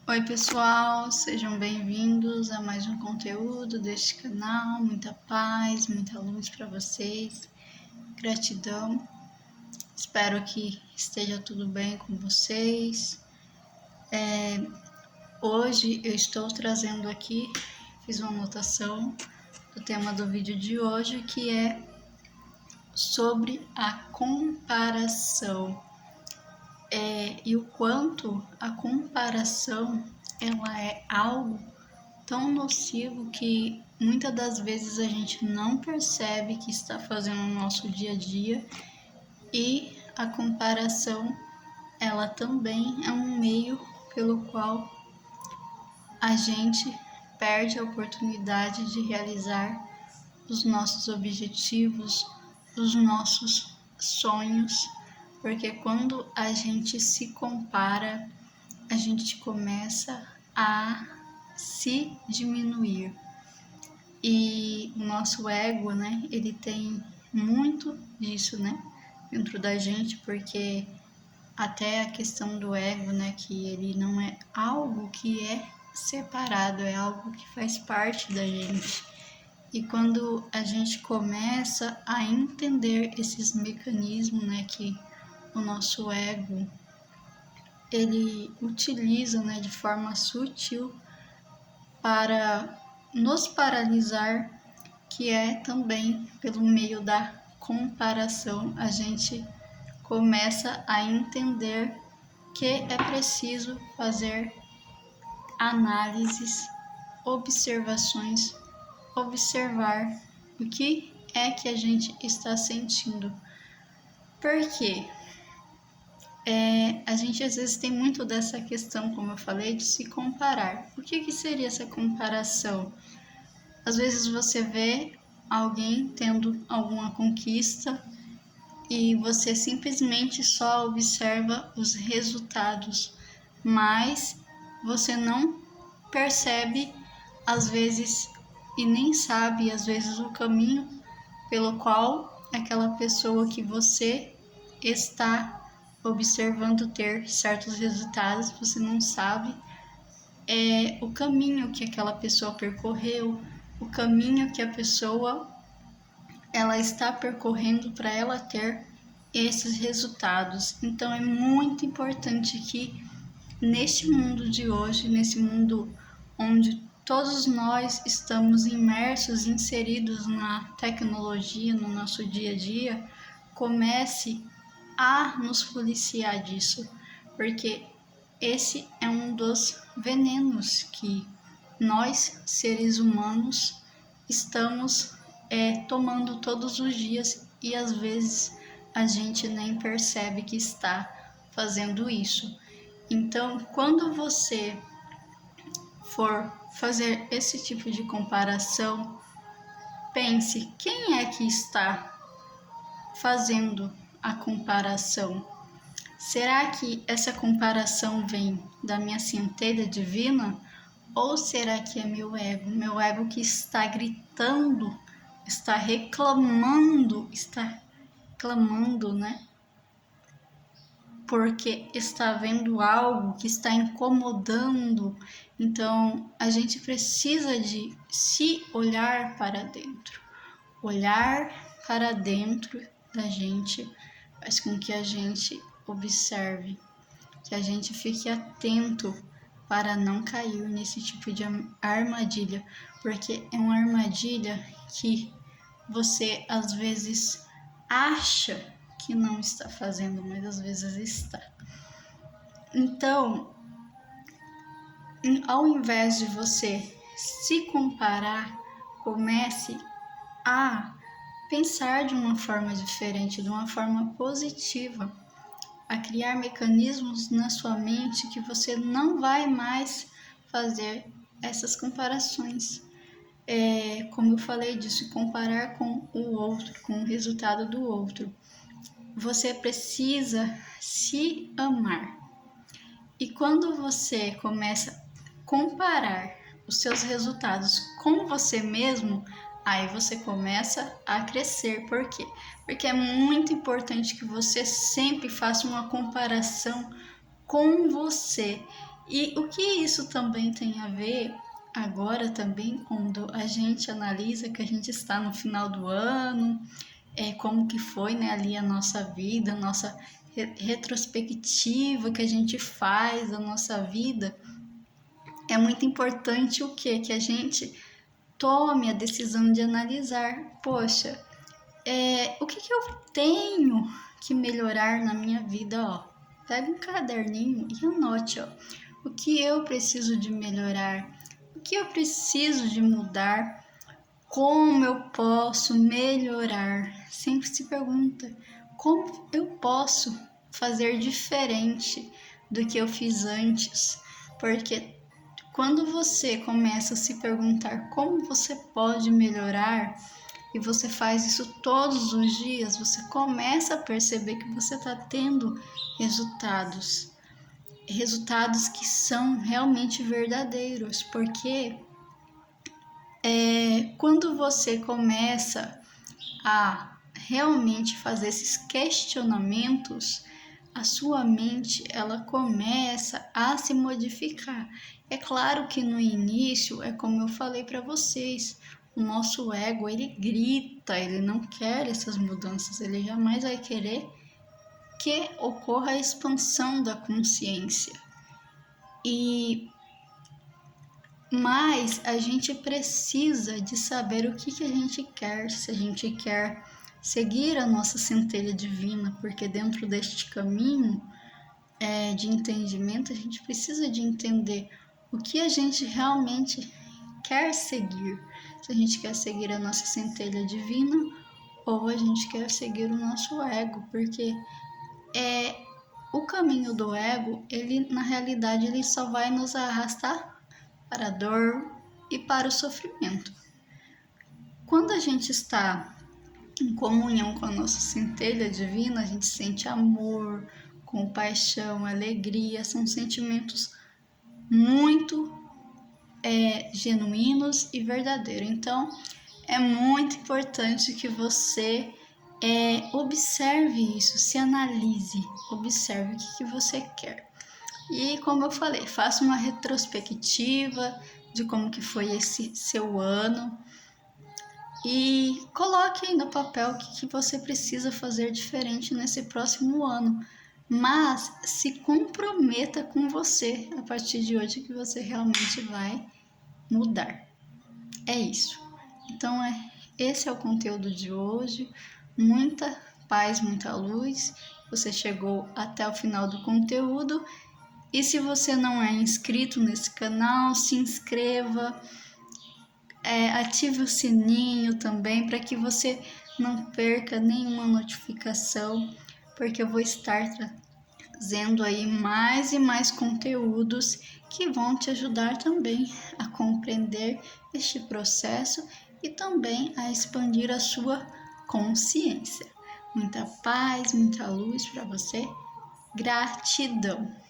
Oi pessoal, sejam bem-vindos a mais um conteúdo deste canal. Muita paz, muita luz para vocês. Gratidão. Espero que esteja tudo bem com vocês. Hoje eu estou trazendo aqui, fiz uma anotação do tema do vídeo de hoje, que é sobre a comparação. E o quanto a comparação ela é algo tão nocivo que muitas das vezes a gente não percebe que está fazendo no nosso dia a dia, e a comparação ela também é um meio pelo qual a gente perde a oportunidade de realizar os nossos objetivos, os nossos sonhos, porque quando a gente se compara, a gente começa a se diminuir. E o nosso ego, né, ele tem muito disso, né, dentro da gente, porque até a questão do ego, né, que ele não é algo que é separado, é algo que faz parte da gente. E quando a gente começa a entender esses mecanismos, né, que o nosso ego ele utiliza, né, de forma sutil para nos paralisar, que é também pelo meio da comparação, a gente começa a entender que é preciso fazer análises, observações, observar o que é que a gente está sentindo. Porque a gente às vezes tem muito dessa questão, como eu falei, de se comparar. O que seria essa comparação? Às vezes você vê alguém tendo alguma conquista e você simplesmente só observa os resultados, mas você não percebe, às vezes, e nem sabe, às vezes, o caminho pelo qual aquela pessoa que você está observando ter certos resultados, você não sabe o caminho que aquela pessoa percorreu, o caminho que a pessoa ela está percorrendo para ela ter esses resultados. Então é muito importante que neste mundo de hoje, nesse mundo onde todos nós estamos imersos, inseridos na tecnologia, no nosso dia a dia, comece a nos policiar disso, porque esse é um dos venenos que nós, seres humanos, estamos tomando todos os dias, e às vezes a gente nem percebe que está fazendo isso. Então, quando você for fazer esse tipo de comparação, pense quem é que está fazendo a comparação. Será que essa comparação vem da minha centelha divina? Ou será que é meu ego que está gritando, está reclamando, né? Porque está vendo algo que está incomodando. Então, a gente precisa de se olhar para dentro. Olhar para dentro da gente faz com que a gente observe, que a gente fique atento para não cair nesse tipo de armadilha, porque é uma armadilha que você às vezes acha que não está fazendo, mas às vezes está. Então, ao invés de você se comparar, comece a pensar de uma forma diferente, de uma forma positiva, a criar mecanismos na sua mente que você não vai mais fazer essas comparações. Como eu falei disso, comparar com o outro, com o resultado do outro. Você precisa se amar. E quando você começa a comparar os seus resultados com você mesmo, aí você começa a crescer. Por quê? Porque é muito importante que você sempre faça uma comparação com você. E o que isso também tem a ver agora também quando a gente analisa que a gente está no final do ano, como que foi, né, ali a nossa vida, a nossa retrospectiva que a gente faz da nossa vida, é muito importante o quê? Que a gente tome a decisão de analisar, poxa, o que eu tenho que melhorar na minha vida, ó. Pega um caderninho e anote, ó, o que eu preciso de melhorar, o que eu preciso de mudar, como eu posso melhorar. Sempre se pergunta, como eu posso fazer diferente do que eu fiz antes? Porque quando você começa a se perguntar como você pode melhorar, e você faz isso todos os dias, você começa a perceber que você está tendo resultados, resultados que são realmente verdadeiros, porque quando você começa a realmente fazer esses questionamentos, a sua mente ela começa a se modificar. É claro que no início, é como eu falei para vocês, o nosso ego ele grita, ele não quer essas mudanças, ele jamais vai querer que ocorra a expansão da consciência. Mas a gente precisa de saber o que a gente quer, se a gente quer seguir a nossa centelha divina, porque dentro deste caminho de entendimento, a gente precisa de entender o que a gente realmente quer seguir. Se a gente quer seguir a nossa centelha divina ou a gente quer seguir o nosso ego, porque o caminho do ego, ele na realidade ele só vai nos arrastar para a dor e para o sofrimento. Quando a gente está em comunhão com a nossa centelha divina, a gente sente amor, compaixão, alegria, são sentimentos muito genuínos e verdadeiros. Então, é muito importante que você observe isso, se analise, observe o que você quer. E como eu falei, faça uma retrospectiva de como que foi esse seu ano e coloque aí no papel o que você precisa fazer diferente nesse próximo ano. Mas se comprometa com você a partir de hoje que você realmente vai mudar. É isso. Então, esse é o conteúdo de hoje. Muita paz, muita luz. Você chegou até o final do conteúdo. E se você não é inscrito nesse canal, se inscreva, ative o sininho também para que você não perca nenhuma notificação, porque eu vou estar trazendo aí mais e mais conteúdos que vão te ajudar também a compreender este processo e também a expandir a sua consciência. Muita paz, muita luz para você. Gratidão!